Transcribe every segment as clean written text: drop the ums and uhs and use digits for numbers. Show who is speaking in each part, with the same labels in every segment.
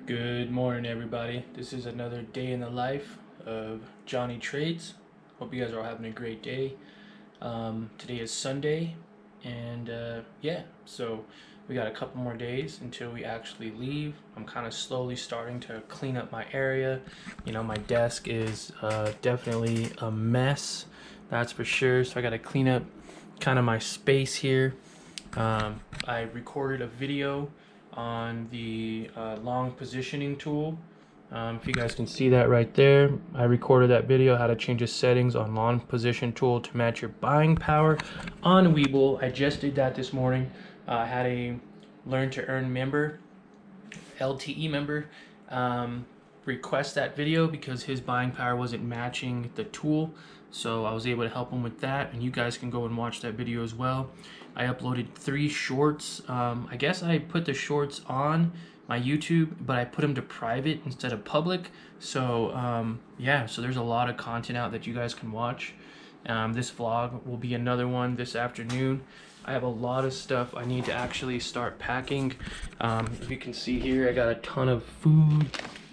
Speaker 1: Good morning, everybody. This is another day in the life of Johnny Trades. Hope you guys are all having a great day. Today is Sunday, and yeah, so we got a couple more days until we actually leave. I'm kind of slowly starting to clean up my area. You know, my desk is definitely a mess, that's for sure. So I got to clean up kind of my space here. I recorded a video on the long positioning tool. If you guys can see that right there, I recorded that video how to change the settings on long position tool to match your buying power on WEBULL. I just did that this morning. I had a learn to earn member, LTE member, request that video because his buying power wasn't matching the tool. So I was able to help him with that, and you guys can go and watch that video as well. I uploaded 3 shorts. I guess I put the shorts on my YouTube, but I put them to private instead of public. So yeah, so there's a lot of content out that you guys can watch. This vlog will be another one this afternoon. I have a lot of stuff I need to actually start packing. If you can see here, I got a ton of food,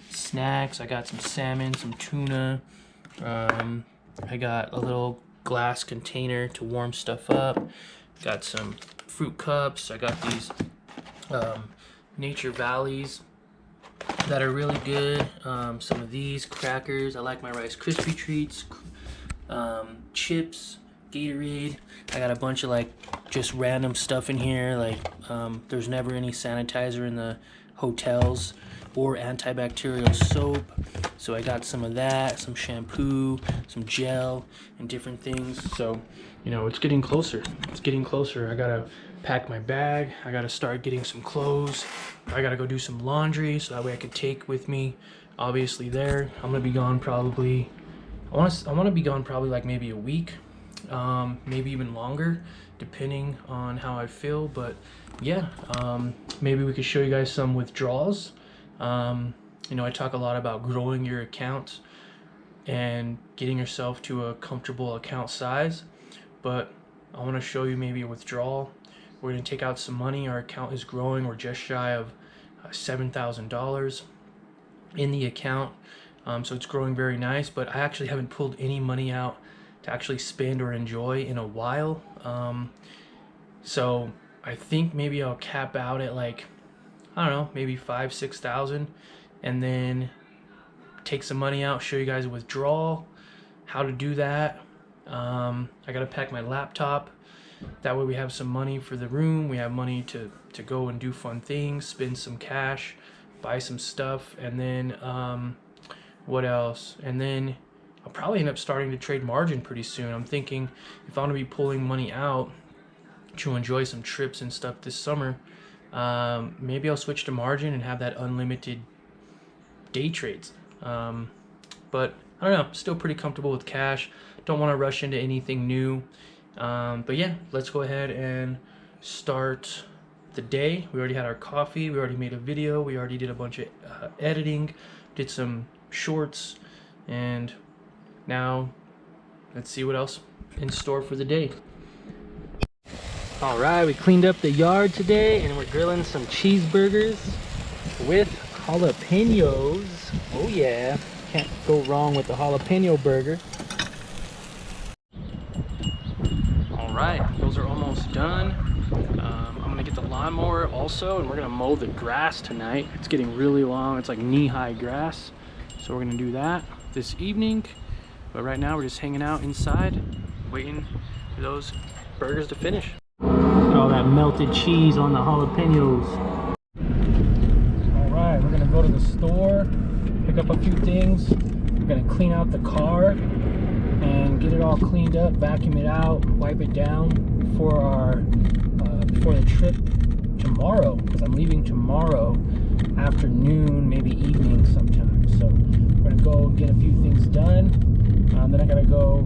Speaker 1: snacks. I got some salmon, some tuna. I got a little glass container to warm stuff up. Got some fruit cups. I got these Nature Valleys that are really good. Some of these crackers. I like my Rice Krispie treats. Chips, Gatorade. I got a bunch of like just random stuff in here. Like there's never any sanitizer in the hotels or antibacterial soap. So I got some of that, some shampoo, some gel, and different things. So, you know, it's getting closer. It's getting closer. I gotta pack my bag. I gotta start getting some clothes. I gotta go do some laundry so that way I could take with me, obviously there. I'm gonna be gone probably, I wanna be gone probably like maybe a week, maybe even longer, depending on how I feel. But yeah, maybe we could show you guys some withdrawals. You know, I talk a lot about growing your account and getting yourself to a comfortable account size, but I want to show you maybe a withdrawal. We're going to take out some money. Our account is growing. We're just shy of $7,000 in the account, so it's growing very nice, but I actually haven't pulled any money out to actually spend or enjoy in a while. So I think maybe I'll cap out at like, I don't know, maybe 5,000-6,000, and then take some money out, show you guys a withdrawal, how to do that. I gotta pack my laptop. That way we have some money for the room. We have money to go and do fun things, spend some cash, buy some stuff, and then what else? And then I'll probably end up starting to trade margin pretty soon. I'm thinking if I want to be pulling money out to enjoy some trips and stuff this summer, maybe I'll switch to margin and have that unlimited day trades. But I don't know, still pretty comfortable with cash. Don't want to rush into anything new. But yeah, let's go ahead and start the day. We already had our coffee. We already made a video. We already did a bunch of editing, did some shorts, and now let's see what else in store for the day. All right, we cleaned up the yard today and we're grilling some cheeseburgers with jalapenos. Oh yeah, can't go wrong with the jalapeno burger. All right, those are almost done. I'm gonna get the lawnmower also, and we're gonna mow the grass tonight. It's getting really long. It's like knee-high grass. So we're gonna do that this evening. But right now we're just hanging out inside, waiting for those burgers to finish. All that melted cheese on the jalapenos. All right, we're gonna go to the store, pick up a few things. We're gonna clean out the car and get it all cleaned up, vacuum it out, wipe it down for our before the trip tomorrow, because I'm leaving tomorrow afternoon, maybe evening sometime. So we're gonna go get a few things done. Then I gotta go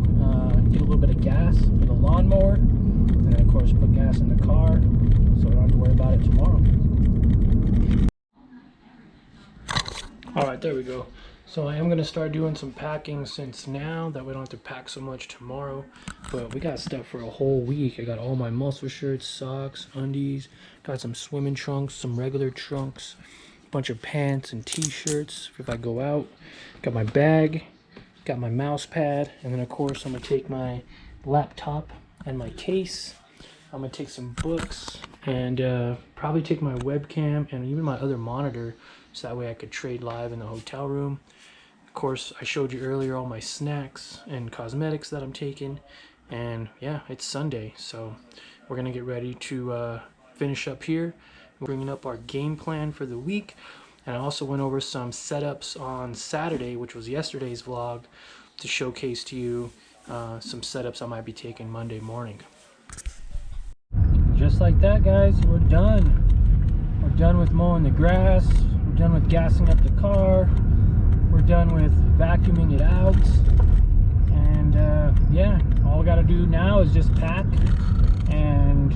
Speaker 1: get a little bit of gas for the lawnmower, and then of course put gas in the car so I don't have to worry about it tomorrow. Alright, there we go. So I am going to start doing some packing since now, that we don't have to pack so much tomorrow. But we got stuff for a whole week. I got all my muscle shirts, socks, undies, got some swimming trunks, some regular trunks, bunch of pants and t-shirts if I go out. Got my bag, got my mouse pad, and then of course I'm gonna take my laptop and my case. I'm gonna take some books and probably take my webcam and even my other monitor, so that way I could trade live in the hotel room. Of course, I showed you earlier all my snacks and cosmetics that I'm taking. And yeah, it's Sunday, so we're gonna get ready to finish up here. We're bringing up our game plan for the week. And I also went over some setups on Saturday, which was yesterday's vlog, to showcase to you some setups I might be taking Monday morning. Just like that, guys, we're done. We're done with mowing the grass. We're done with gassing up the car. We're done with vacuuming it out. And yeah, all we gotta do now is just pack and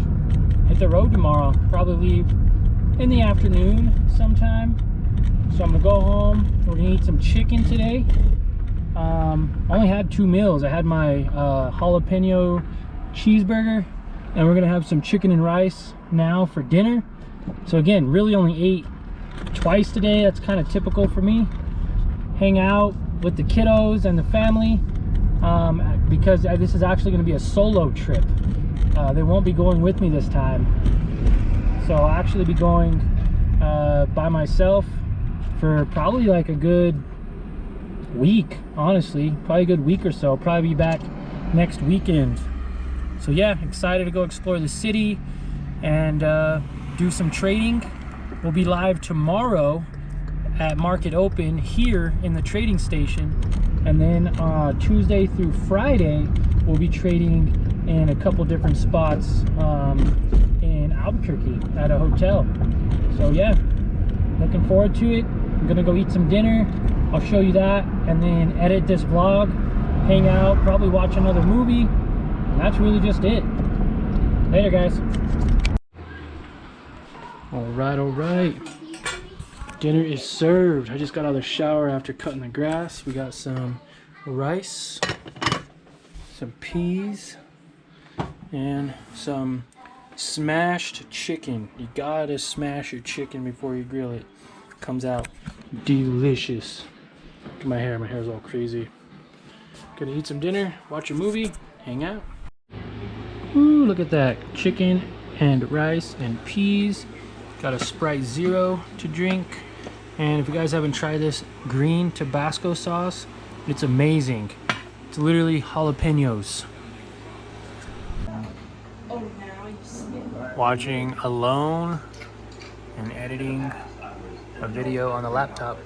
Speaker 1: hit the road tomorrow. Probably leave in the afternoon sometime. So I'm gonna go home. We're gonna eat some chicken today. I only had 2 meals. I had my jalapeno cheeseburger, and we're gonna have some chicken and rice now for dinner. So again, really only ate twice today. That's kind of typical for me. Hang out with the kiddos and the family, because this is actually going to be a solo trip. They won't be going with me this time, so I'll actually be going by myself for probably like a good week. Honestly, probably a good week or so. Probably be back next weekend. So yeah, excited to go explore the city and do some trading. We'll be live tomorrow at Market Open here in the trading station, and then Tuesday through Friday we'll be trading in a couple different spots in Albuquerque at a hotel. So yeah, looking forward to it. I'm gonna go eat some dinner. I'll show you that, and then edit this vlog, hang out, probably watch another movie, and that's really just it. Later, guys. All right. Dinner is served. I just got out of the shower after cutting the grass. We got some rice, some peas, and some smashed chicken. You gotta smash your chicken before you grill it. Comes out delicious. Look at my hair. My hair's all crazy. Gonna eat some dinner, watch a movie, hang out. Ooh, look at that. Chicken and rice and peas. Got a Sprite Zero to drink. And if you guys haven't tried this green Tabasco sauce, it's amazing. It's literally jalapenos. Watching Alone and editing a video on the laptop.